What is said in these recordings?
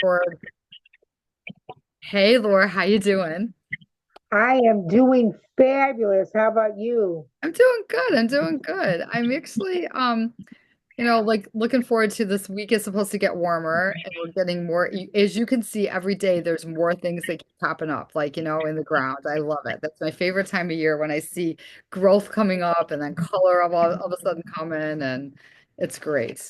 record. Hey Laura, how you doing? I am doing fabulous. How about you? I'm doing good. I'm doing good. I'm actually like looking forward to this week. Is supposed to get warmer and we're getting more as you can see every day there's more things that keep popping up like in the ground. I love it. That's my favorite time of year when I see growth coming up and then color all of a sudden coming and it's great.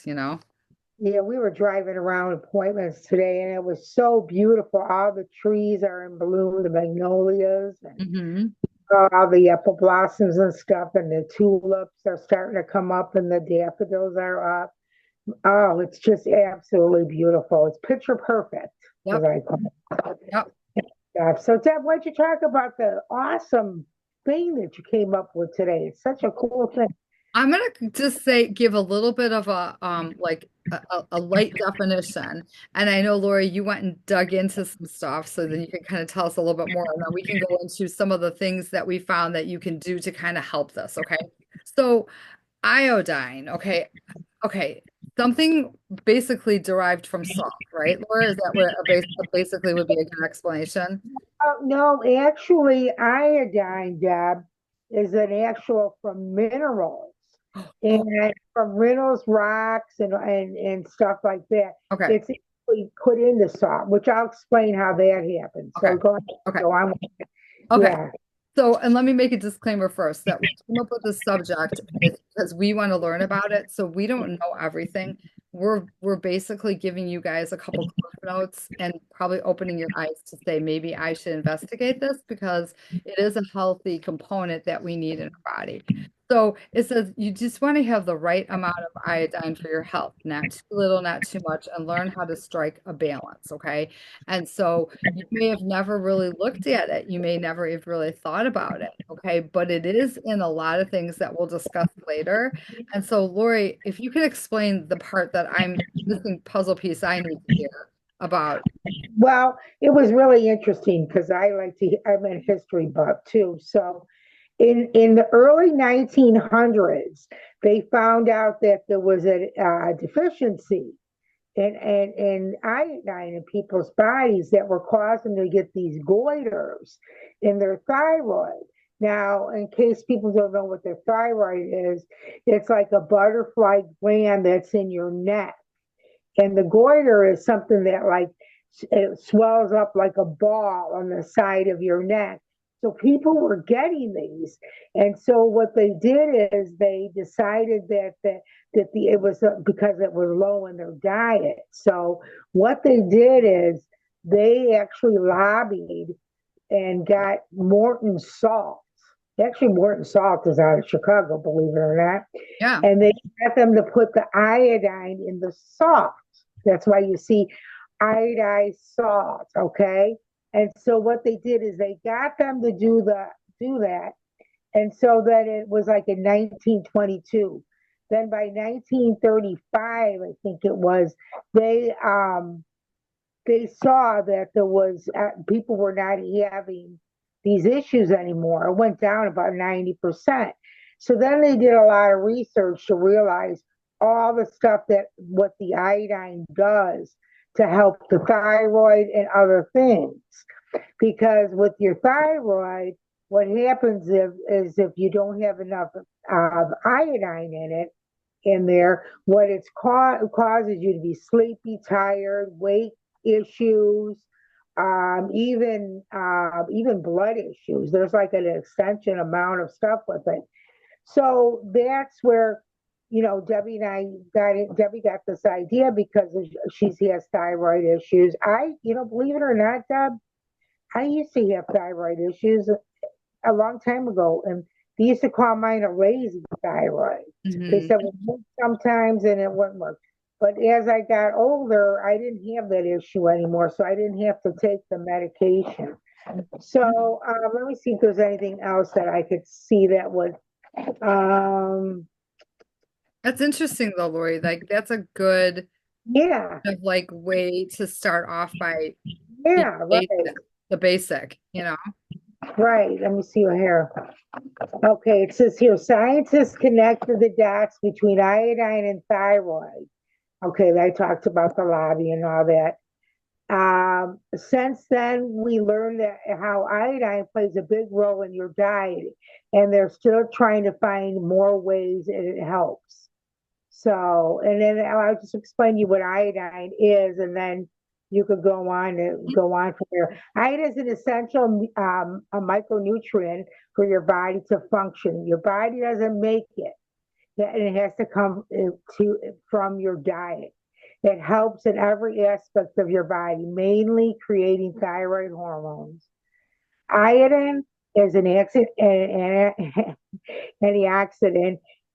Yeah, we were driving around appointments today and it was so beautiful. All the trees are in bloom, the magnolias and Hmm. all the apple blossoms and stuff, and the tulips are starting to come up and the daffodils are up. Oh, it's just absolutely beautiful. It's picture perfect, as Yep. I call Yep. it. Yeah. So, Deb, why'd you talk about the awesome thing that you came up with today? It's such a cool thing. I'm gonna just say give a little bit of a like a light definition. And I know Lori, you went and dug into some stuff, so then you can kind of tell us a little bit more, and then we can go into some of the things that we found that you can do to kind of help this. Okay. So iodine, okay, okay, something basically derived from salt, right, Laura? Is that what basically would be a good explanation? No, actually, iodine, Deb, is an actual from minerals Oh, and from minerals, rocks, and stuff like that. okay, It's actually put into salt, which I'll explain how that happens. okay, So go ahead, okay, go on. okay. Yeah. So, and let me make a disclaimer first that we came up with this subject is because we want to learn about it. So we don't know everything. We're basically giving you guys a couple cliff notes and probably opening your eyes to say maybe I should investigate this because it is a healthy component that we need in our body. So it says you just want to have the right amount of iodine for your health, not too little, not too much, and learn how to strike a balance. Okay. And so you may have never really looked at it. You may never have really thought about it. Okay. But it is in a lot of things that we'll discuss later. And so, Lori, if you could explain the part that I'm missing puzzle piece I need to hear about. Well, it was really interesting because I'm a history buff too. So in the early 1900s, they found out that there was a deficiency and iodine in people's bodies that were causing them to get these goiters in their thyroid. Now, in case people don't know what their thyroid is, it's like a butterfly gland that's in your neck. And the goiter is something that like it swells up like a ball on the side of your neck. So people were getting these, and so what they did is they decided that it was because it was low in their diet. So what they did is they actually lobbied and got Morton salt. Actually, Morton salt is out of Chicago, believe it or not. Yeah. And they got them to put the iodine in the salt. That's why you see iodized salt, okay? And so what they did is they got them to do that, and so that it was like in 1922. Then by 1935, I think it was, they um they saw that there was people were not having these issues anymore. It went down about 90%. So then they did a lot of research to realize all the stuff that what the iodine does to help the thyroid and other things. Because with your thyroid, what happens is if you don't have enough iodine in there, what causes you to be sleepy, tired, weight issues, even blood issues. There's like an extension amount of stuff with it. So that's where Debbie and I got it. Debbie got this idea because she has thyroid issues. Believe it or not, Deb, I used to have thyroid issues a long time ago, and they used to call mine a lazy thyroid. They Hmm. said, well, sometimes and it wouldn't work. But as I got older, I didn't have that issue anymore, so I didn't have to take the medication. So let me see if there's anything else that I could see that would. Um, That's interesting though, Lori. Like that's a good yeah, like way to start off by the yeah, right, basic. right. Let me see here. Okay, it says here scientists connected the dots between iodine and thyroid. Okay, I talked about the lobby and all that. Since then, we learned that how iodine plays a big role in your diet, and they're still trying to find more ways that it helps. So, and then I'll just explain to you what iodine is, and then you could go on from there. Iodine is an essential a micronutrient for your body to function. Your body doesn't make it, and it has to come to from your diet. It helps in every aspect of your body, mainly creating thyroid hormones. Iodine is antioxidant,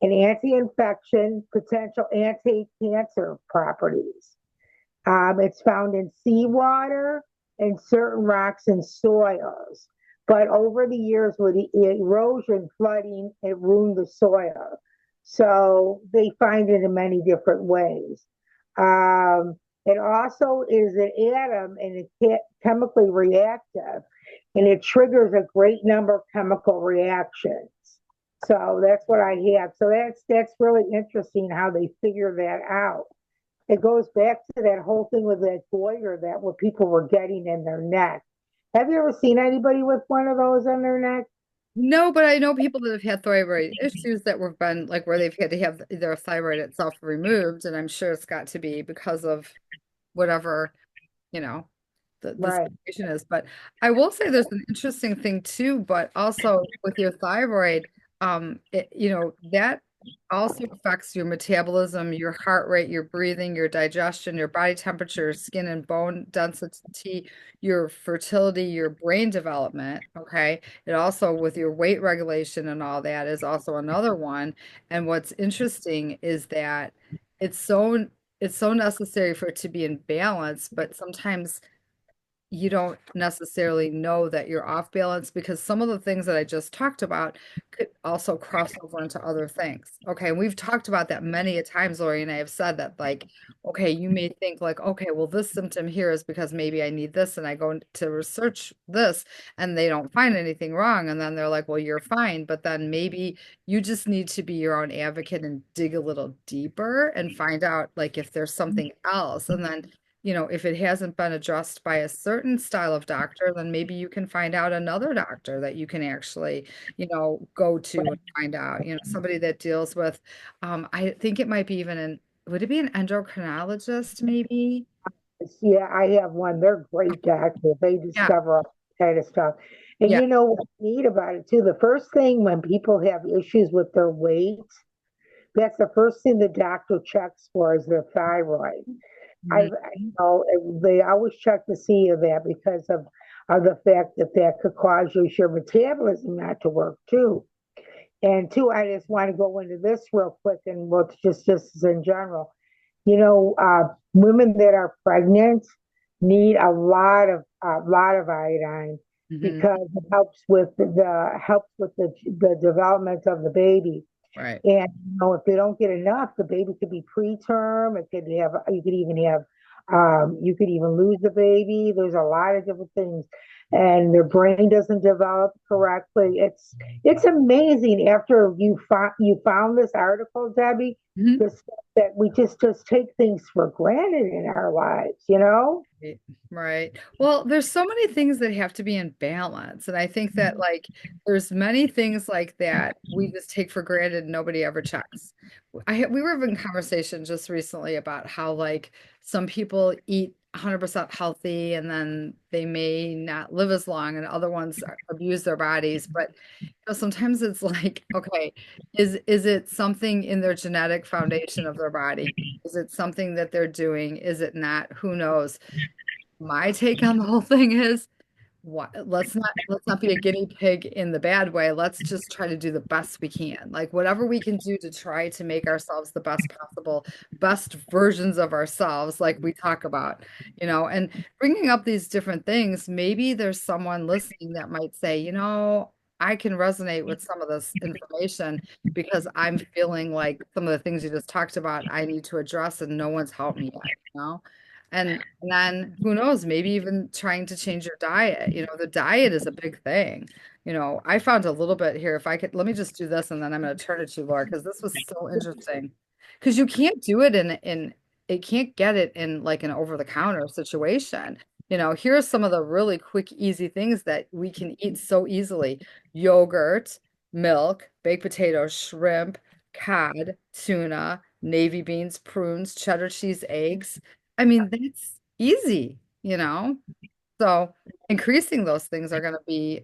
and anti-infection, potential anti-cancer properties. It's found in seawater and certain rocks and soils. But over the years, with the erosion, flooding, it ruined the soil. So they find it in many different ways. It also is an atom and it's chemically reactive, and it triggers a great number of chemical reactions. So that's what I have. So that's really interesting how they figure that out. It goes back to that whole thing with that goiter that what people were getting in their neck. Have you ever seen anybody with one of those on their neck? No, but I know people that have had thyroid issues that were been like where they've had to have their thyroid itself removed, and I'm sure it's got to be because of whatever, you know, the Right. situation is. But I will say there's an interesting thing too, but also with your thyroid, that also affects your metabolism, your heart rate, your breathing, your digestion, your body temperature, skin and bone density, your fertility, your brain development. Okay. It also, with your weight regulation and all that, is also another one. And what's interesting is that it's so it's so necessary for it to be in balance, but sometimes you don't necessarily know that you're off balance because some of the things that I just talked about could also cross over into other things. Okay, and we've talked about that many a times, Lori and I have said that, like, okay, you may think like, okay, well, this symptom here is because maybe I need this, and I go to research this, and they don't find anything wrong, and then they're like, well, you're fine, but then maybe you just need to be your own advocate and dig a little deeper and find out like if there's something else, and then if it hasn't been addressed by a certain style of doctor, then maybe you can find out another doctor that you can actually, go to and find out, somebody that deals with, I think it might be even would it be an endocrinologist maybe? Yeah, I have one. They're great doctors. They Yeah, discover all kind of stuff. And yeah. you know what's neat about it too? The first thing when people have issues with their weight, that's the first thing the doctor checks for is their thyroid. Mhm. They always check to see that because of the fact that that could cause your metabolism not to work too. And two, I just want to go into this real quick and we'll just in general. Women that are pregnant need a lot of iodine Mhm. because it helps with the development of the baby. Right. And if they don't get enough, the baby could be preterm. It could have you could even lose the baby. There's a lot of different things, and their brain doesn't develop correctly. It's amazing. After you found this article, Debbie, Mhm. the stuff that we just take things for granted in our lives. Right. Right. Well, there's so many things that have to be in balance. And I think that like there's many things like that we just take for granted and nobody ever checks. We were having a conversation just recently about how like some people eat 100% healthy and then they may not live as long and other ones abuse their bodies. But sometimes it's like, okay, is it something in their genetic foundation of their body? Is it something that they're doing? Is it not? Who knows? My take on the whole thing is what let's not be a guinea pig in the bad way. Let's just try to do the best we can. Like whatever we can do to try to make ourselves the best possible, best versions of ourselves, like we talk about, and bringing up these different things. Maybe there's someone listening that might say, I can resonate with some of this information because I'm feeling like some of the things you just talked about, I need to address and no one's helped me yet. And then who knows, maybe even trying to change your diet. The diet is a big thing. I found a little bit here. If I could, let me just do this and then I'm going to turn it to you, Laura, because this was so interesting. Because you can't do it in it can't get it in like an over-the-counter situation. Here are some of the really quick, easy things that we can eat so easily. Yogurt, milk, baked potatoes, shrimp, cod, tuna, navy beans, prunes, cheddar cheese, eggs. I mean, that's easy. So increasing those things are going to be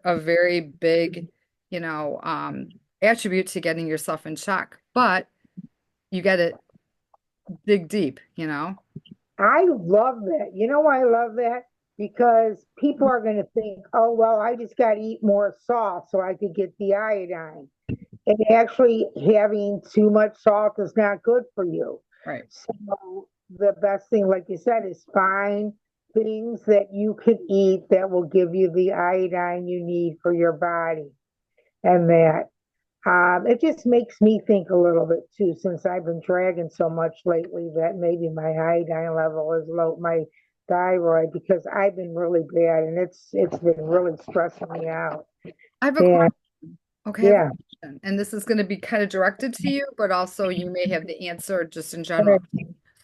a very big, you know, um, attribute to getting yourself in check. But you got to dig deep. I love that. You know why I love that? Because people are going to think, oh, well, I just got to eat more salt so I could get the iodine. And actually, having too much salt is not good for you. Right. So, the best thing, like you said, is find things that you could eat that will give you the iodine you need for your body. And that it just makes me think a little bit too, since I've been dragging so much lately that maybe my iodine level is low, my thyroid, because I've been really bad and it's been really stressing me out. I have a And question. Okay, I have a yeah, question. And this is going to be kind of directed to you, but also you may have the answer just in general.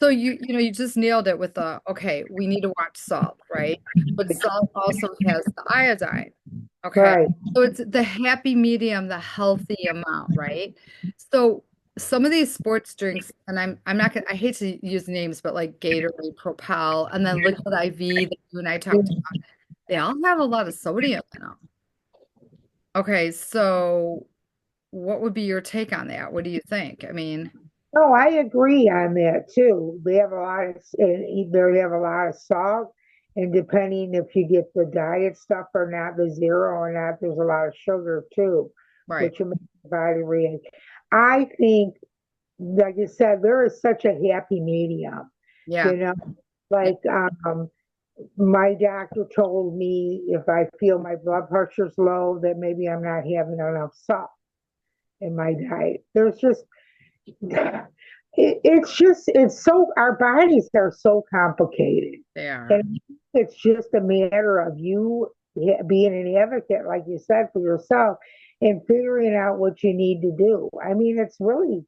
So you just nailed it with okay, we need to watch salt, right? But salt also has the iodine. Okay. right. So it's the happy medium, the healthy amount, right? So some of these sports drinks, and I'm not gonna I hate to use names, but like Gatorade, Propel, and then Liquid IV that you and I talked about, they all have a lot of sodium in them. Okay, so what would be your take on that? What do you think? I mean, No, I agree on that too. They have a lot of they have a lot of salt, and depending if you get the diet stuff or not, the zero or not, there's a lot of sugar too, right. which will make the body react. I think, like you said, there is such a happy medium. Yeah. You know, Yeah. like my doctor told me if I feel my blood pressure's low, that maybe I'm not having enough salt in my diet. There's just it's so our bodies are so complicated, They are. and it's just a matter of you being an advocate, like you said, for yourself and figuring out what you need to do. I mean, it's really,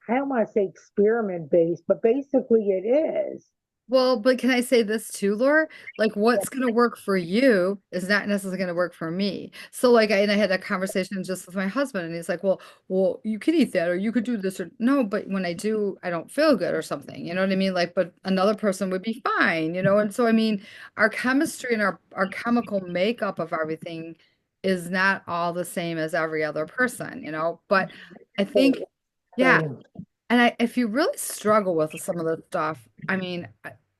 I don't want to say experiment based, but basically it is. Well, but can I say this too, Laura? Like, what's going to work for you is not necessarily going to work for me. So, like, and I had a conversation just with my husband, and he's like, "Well, you could eat that, or you could do this, or no, but when I do, I don't feel good, or something." You know what I mean? Like, but another person would be fine. And so, I mean, our chemistry and our chemical makeup of everything is not all the same as every other person. But I think, yeah. And if you really struggle with some of the stuff, I mean,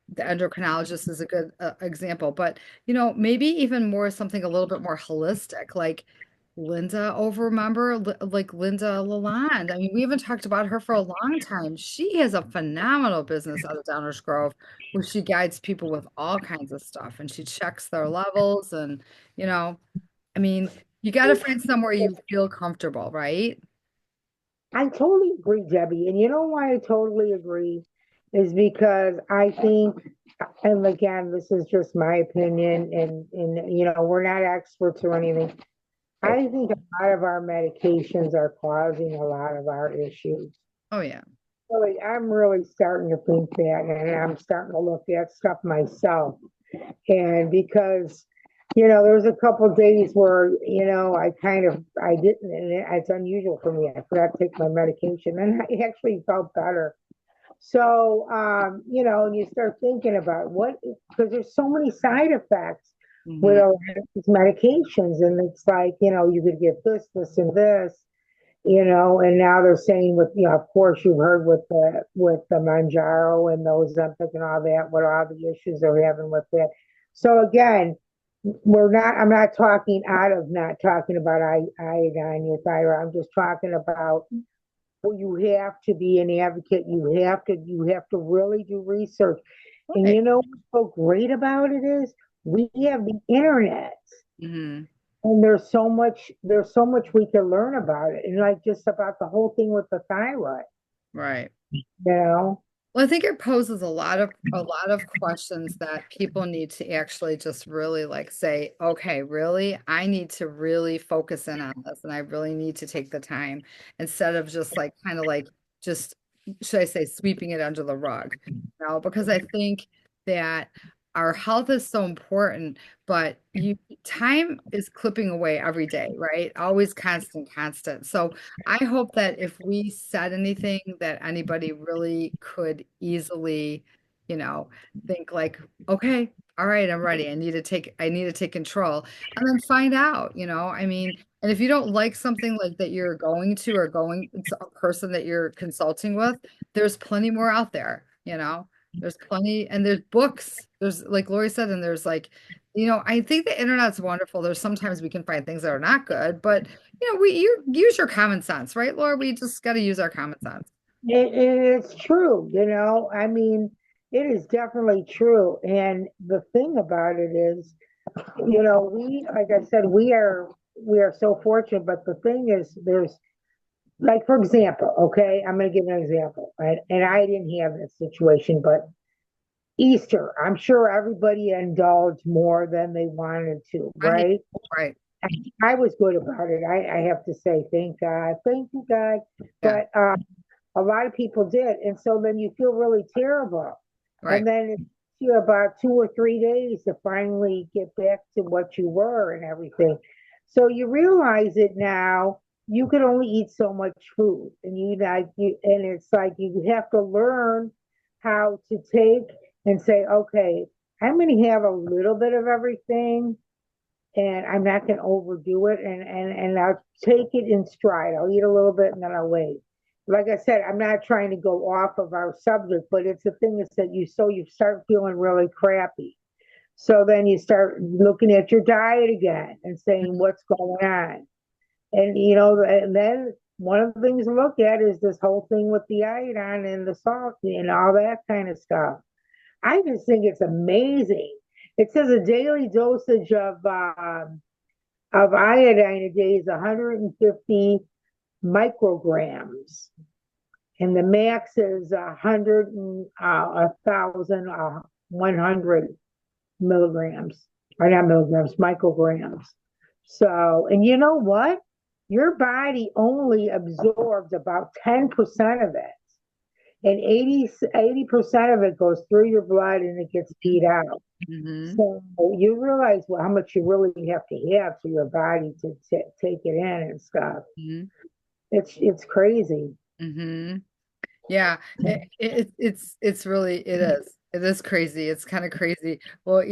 the endocrinologist is a good example, but maybe even more something a little bit more holistic, like Linda over, remember, like Linda Lalonde. I mean, we haven't talked about her for a long time. She has a phenomenal business out of Downers Grove where she guides people with all kinds of stuff and she checks their levels and, you know, I mean, you got to find somewhere you feel comfortable, right? I totally agree, Debbie. And you know why I totally agree is because I think, and again, this is just my opinion, and we're not experts or anything. I think a lot of our medications are causing a lot of our issues. Oh, yeah. Really, I'm really starting to think that, and I'm starting to look at stuff myself. And because, there was a couple of days where, I didn't, and it's unusual for me. I forgot to take my medication, and I actually felt better. So, and you start thinking about because there's so many side effects with Hmm. a lot of these medications, and it's like, you could get this, and this, and now they're saying with, of course you've heard with the Manjaro and those Ozempic and all that, what all the issues they're having with that. So again, I'm not talking out of not talking about iodine, your thyroid. I'm just talking about, well, you have to be an advocate. You have to really do research. And Right. what's so great about it is we have the internet. Hmm. And there's so much we can learn about it. And like just about the whole thing with the thyroid, Right. you know? Well, I think it poses a lot of questions that people need to actually just really like say, okay, really, I need to really focus in on this and I really need to take the time instead of just like kind of like just should I say, sweeping it under the rug, because I think that our health is so important, but time is clipping away every day, right? Always constant, constant. So I hope that if we said anything that anybody really could easily, you know, think like, okay, all right, I'm ready. I need to take control and then find out, I mean, and if you don't like something like that you're going to or going to a person that you're consulting with, there's plenty more out there. There's plenty, and there's books. There's like Lori said, and there's like, I think the internet's wonderful. There's sometimes we can find things that are not good, but you use your common sense, right, Laura? We just got to use our common sense. It's true, I mean, it is definitely true. And the thing about it is, like I said, we are so fortunate. But the thing is, there's like, for example, okay, I'm going to give an example, right? And I didn't have this situation, but Easter, I'm sure everybody indulged more than they wanted to, Right, right? right. I was good about it. I have to say, thank you, God. Yeah, But a lot of people did, and so then you feel really terrible, right. and then it takes you about 2 or 3 days to finally get back to what you were and everything. So you realize it now. You can only eat so much food, and and it's like you have to learn how to take and say, okay, I'm going to have a little bit of everything, and I'm not going to overdo it, and I'll take it in stride. I'll eat a little bit and then I'll wait. Like I said, I'm not trying to go off of our subject, but it's the thing is that you start feeling really crappy. So then you start looking at your diet again and saying what's going on. And and then one of the things to look at is this whole thing with the iodine and the salt and all that kind of stuff. I just think it's amazing. It says a daily dosage of iodine a day is 150 micrograms, and the max is 100 and 1,100 milligrams, or not milligrams, micrograms. So, and you know what? Your body only absorbs about 10% of it, and 80% of it goes through your blood and it gets peed out. Mm-hmm. So you realize how much you really have to have for your body to take it in and stuff. Mm-hmm. It's crazy. Mm-hmm. Yeah, it is crazy. It's kind of crazy. Well,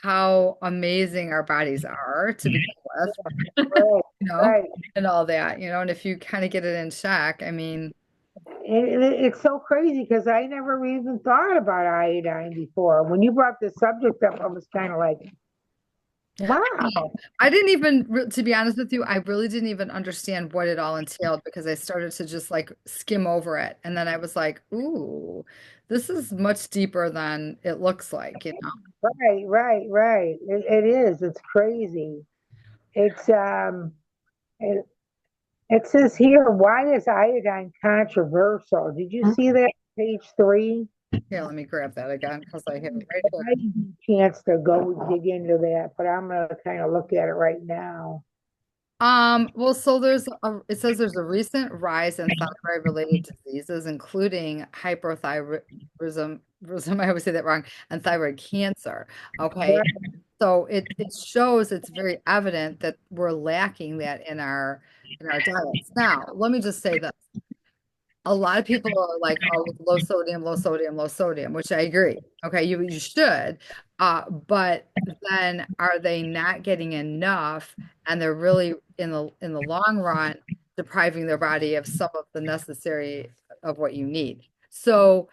how amazing our bodies are to begin with, Right, you know, right. and all that, and if you kind of get it in check, I mean, It's so crazy because I never even thought about iodine before. When you brought this subject up, I was kind of like, wow. I didn't even, to be honest with you, I really didn't even understand what it all entailed because I started to just like skim over it. And then I was like, ooh, this is much deeper than it looks like. Right, right, right. It is. It's crazy. It's it, it says here, why is iodine controversial? Did you see that page 3? Here, let me grab that again because I have it right here. I didn't get a chance to go dig into that, but I'm gonna kind of look at it right now. Well, so it says there's a recent rise in thyroid-related diseases, including hyperthyroidism, I always say that wrong, and thyroid cancer. Okay. Right. So it shows it's very evident that we're lacking that in our diets. Now, let me just say this. A lot of people are like, oh, low sodium, low sodium, low sodium, which I agree. Okay, you should. But then are they not getting enough and they're really in the long run depriving their body of some of the necessary of what you need. So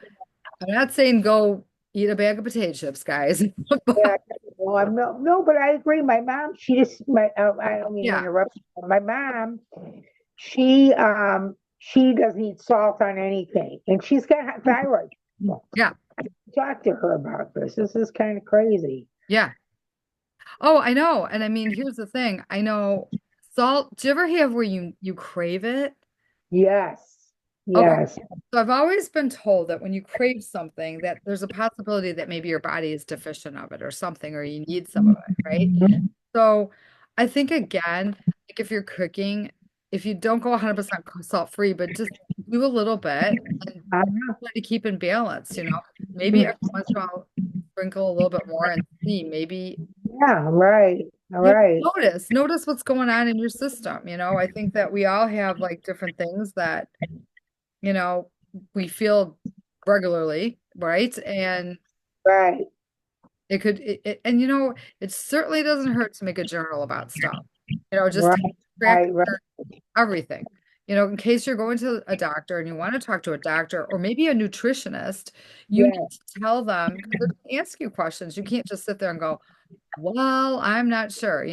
I'm not saying go eat a bag of potato chips, guys. Yeah. But Well, I'm no, but I agree. My mom, she just my I don't mean to yeah, interrupt. My mom, she doesn't eat salt on anything, and she's got thyroid. yeah, Talk to her about this. This is kind of crazy. yeah. Oh, I know. And I mean, here's the thing. I know salt, do you ever have where you crave it? Yes, Okay. yes, So I've always been told that when you crave something, that there's a possibility that maybe your body is deficient of it or something, or you need some of it, right? So I think again, like if you're cooking, if you don't go 100% salt free, but just do a little bit and Uh, try to keep in balance, maybe every once in a while sprinkle a little bit more and see maybe yeah, right, all right, notice what's going on in your system. I think that we all have like different things that, you know, we feel regularly, right? And right, it could, and it certainly doesn't hurt to make a journal about stuff, just right, to track right, right, everything. In case you're going to a doctor and you want to talk to a doctor or maybe a nutritionist, you yeah. need to tell them because they're going to ask you questions. You can't just sit there and go, well, I'm not sure,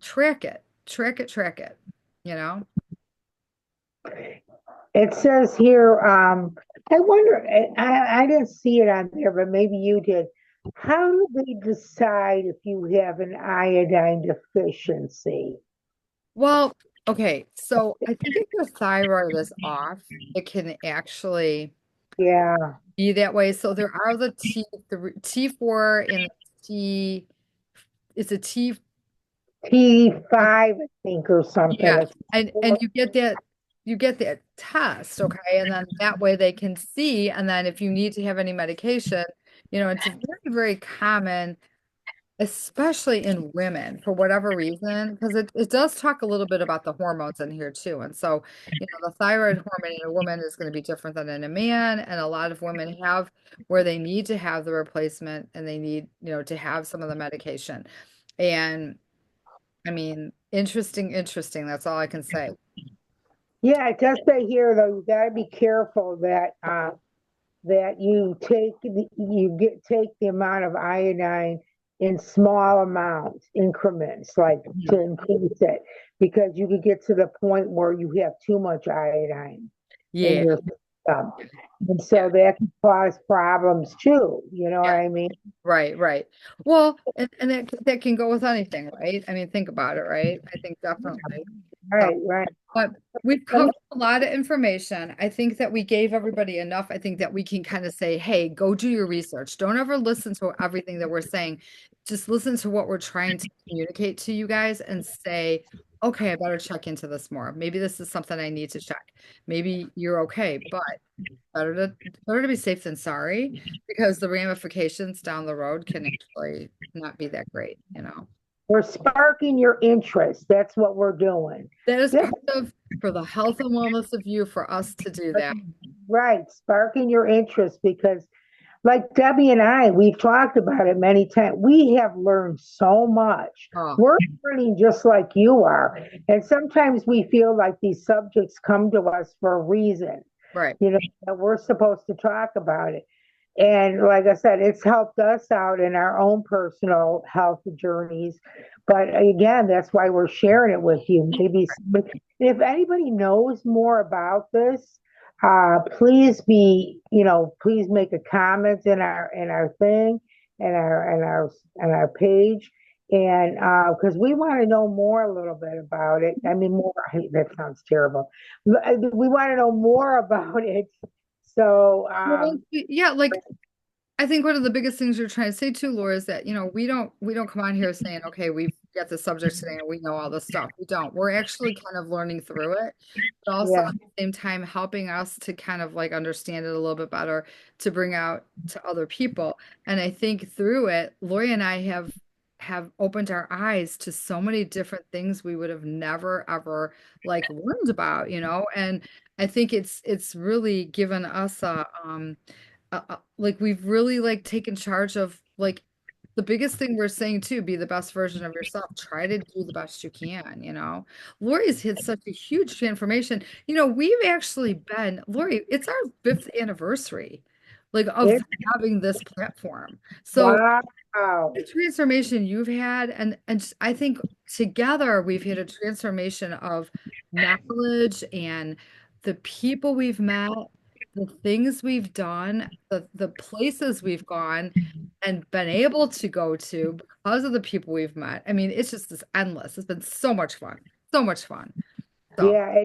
track it, you know? It says here, I wonder, I didn't see it on there, but maybe you did. How do they decide if you have an iodine deficiency? Well, okay, so I think if your thyroid is off, it can actually Yeah, be that way. So there are the T4 and the T, it's a T, T5, I think, or something. yeah, It's and you get that test, okay, and then that way they can see, and then if you need to have any medication, it's very, very common, especially in women for whatever reason, because it does talk a little bit about the hormones in here too. And so, the thyroid hormone in a woman is going to be different than in a man. And a lot of women have where they need to have the replacement and they need, to have some of the medication. And I mean, interesting, interesting. That's all I can say. yeah, it does say here though, you got to be careful that take the amount of iodine in small amounts, increments, like Mhm. to increase it, because you could get to the point where you have too much iodine in Yeah, your system. And yeah, so that can cause problems too. You know what yeah. I mean? Right, right. Well, and that can go with anything, right? I mean, think about it, right? I think definitely. So, Right, right. but we've covered a lot of information. I think that we gave everybody enough. I think that we can kind of say, hey, go do your research. Don't ever listen to everything that we're saying. Just listen to what we're trying to communicate to you guys and say, okay, I better check into this more. Maybe this is something I need to check. Maybe you're okay, but better to better to be safe than sorry because the ramifications down the road can actually not be that great. We're sparking your interest. That's what we're doing. That is That's part of for the health and wellness of you for us to do that. right, sparking your interest because like Debbie and I, we've talked about it many times. We have learned so much. Oh, We're learning just like you are. And sometimes we feel like these subjects come to us for a reason, right. that we're supposed to talk about it. And like I said, it's helped us out in our own personal health journeys. But again, that's why we're sharing it with you. Maybe if anybody knows more about this, please make a comment in our thing and our page, and because we want to know more a little bit about it. I mean, more. That sounds terrible. We want to know more about it. So, Well, yeah, like I think one of the biggest things you're trying to say too, Laura, is that, we don't come on here saying, okay, we've got the subject today and we know all this stuff. We don't. We're actually kind of learning through it, but also yeah, at the same time helping us to kind of like understand it a little bit better to bring out to other people. And I think through it, Lori and I have opened our eyes to so many different things we would have never ever like learned about. And I think it's really given us like we've really like taken charge of like the biggest thing we're saying too, be the best version of yourself. Try to do the best you can. Lori's hit such a huge transformation. We've actually been, Lori, it's our fifth anniversary, like of it, having this platform. So wow, the transformation you've had, and I think together we've had a transformation of knowledge and the people we've met, the things we've done, the places we've gone and been able to go to because of the people we've met. I mean, it's just this endless. It's been so much fun. So much fun. So, yeah,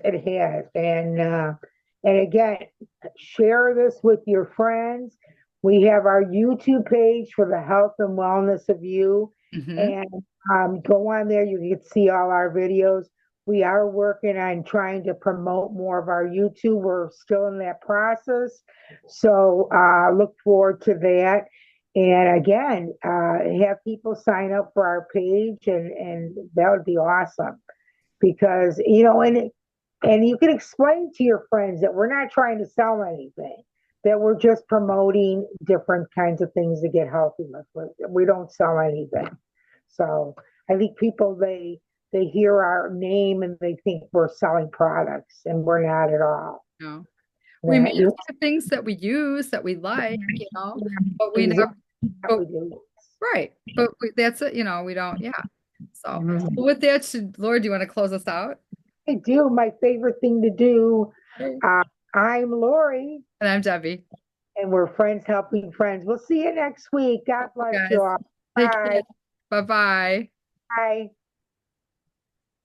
it has, and again, share this with your friends. We have our YouTube page for the health and wellness of you, mhm. and go on there. You can see all our videos. We are working on trying to promote more of our YouTube. We're still in that process. So look forward to that. And again, have people sign up for our page, and that would be awesome because, and you can explain to your friends that we're not trying to sell anything, that we're just promoting different kinds of things to get healthy with. We don't sell anything. So I think people, they hear our name and they think we're selling products, and we're not at all. No. We may Yeah, you, have things that we use that we like, but we exactly never, but we do. right. But that's it, we don't, yeah. So Mhm. well, with that, Laura, do you want to close us out? I do. My favorite thing to do. Okay. Uh, I'm Lori, And I'm Debbie. and we're friends helping friends. We'll see you next week. God You bless you guys, all. take care. Bye. Bye-bye. Bye.